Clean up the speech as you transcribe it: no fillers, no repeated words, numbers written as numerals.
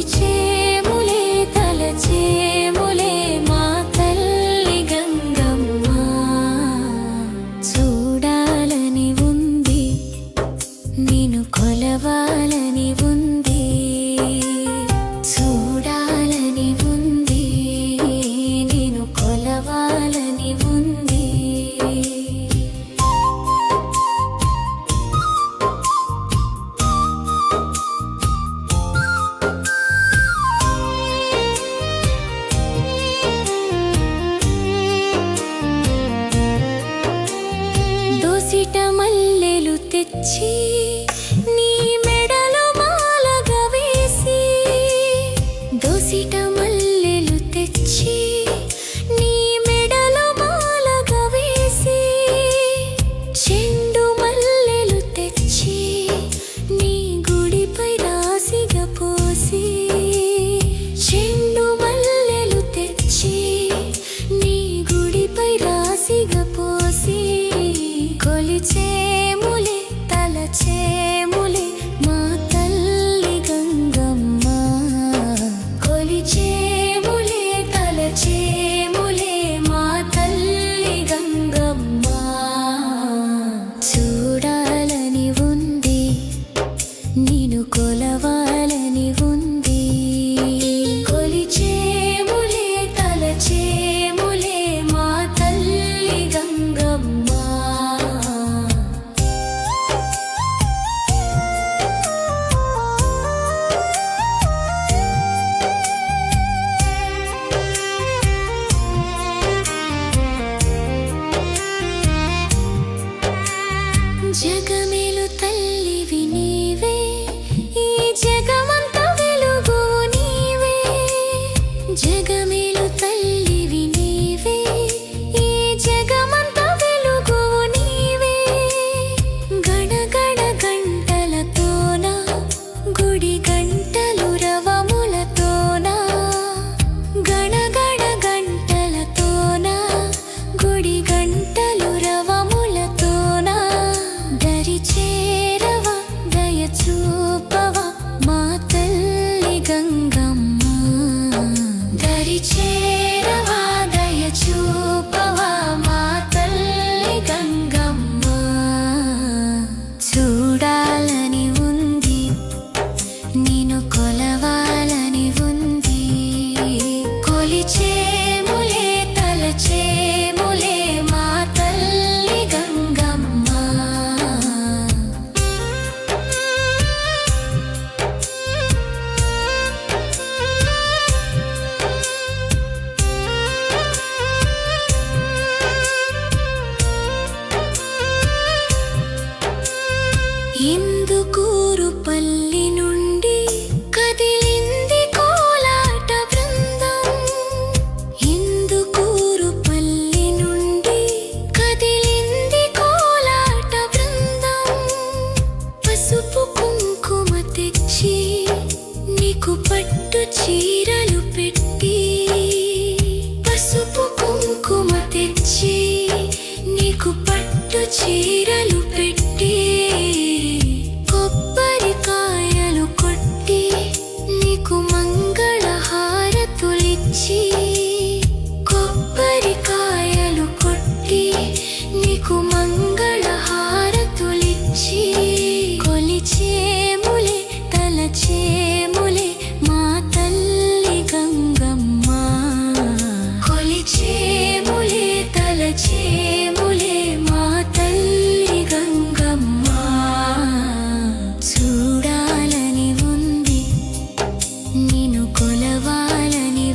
కొలిచేములే తలచేములే మా తల్లి గంగమ్మ. చూడాలని ఉంది నిన్ను కొలవాలని ఉంది, చూడాలని ఉంది నిన్ను కొలవాలని ఉంది. దోసిట మల్లెలు తెచ్చి నీ మెడలో మాలగా వేసి, దోసిట మల్లెలు తెచ్చి నీ మెడలో మాలగా వేసి, చెండు మల్లెలు తెచ్చి నీ గుడిపై రాసిగా పోసి, చెండు మల్లెలు తెచ్చి నీ గుడిపై రాసిగా పోసి, కొలిచేములే తలచేములే మా తల్లి గంగమ్మ. కొలిచేములే తలచేములే మా తల్లి గంగమ్మ. చూడాలని ఉంది నిన్ను కొలవాలని ఉంది, కొలిచేములే తలచేములే మా తల్లి గంగమ్మ. జగమేలు తల్లివి నీవే, ఈ జగమంత వెలుగు నీవే. జగమేలు తల్లివి నీవే, ఈ జగమంత వెలుగు నీవే. గణగణ గంటలతోన గుడి గంటలు రవములతోన, గణగణ గంటలతోన గుడి గంటలు రవములతోన. దరి చేరవా దయ చూపవా మా తల్లి గంగమ్మ. దరి చేరవా దయ చూపవా మా తల్లి గంగమ్మ. చూడాలని ఉంది నిన్ను కొలవాలని ఉంది, కొలిచేములే తలచేములే మా తల్లి గంగమ్మ. ఇందుకూరుపల్లి నుండి కదిలింది కోలాట బృందం. ఇందుకూరుపల్లి నుండి కదిలింది కోలాట బృందం. పసుపు కుంకుమ తెచ్చి నీకు పట్టు చీరలు పెట్టి, పసుపు కుంకుమ తెచ్చి నీకు పట్టు చీరలు పెట్టి, కొబ్బరికాయలు కొట్టి నీకు మంగళ హారతులిచ్చి, కొబ్బరికాయలు కొట్టి నీకు మంగళ హారతులిచ్చి, కొలిచేములే తలచేములే మా తల్లి గంగమ్మ. కొలిచేములే తలచేములే మా తల్లి గంగమ్మ. చూడాలని ఉంది నిన్ను కొలవాలని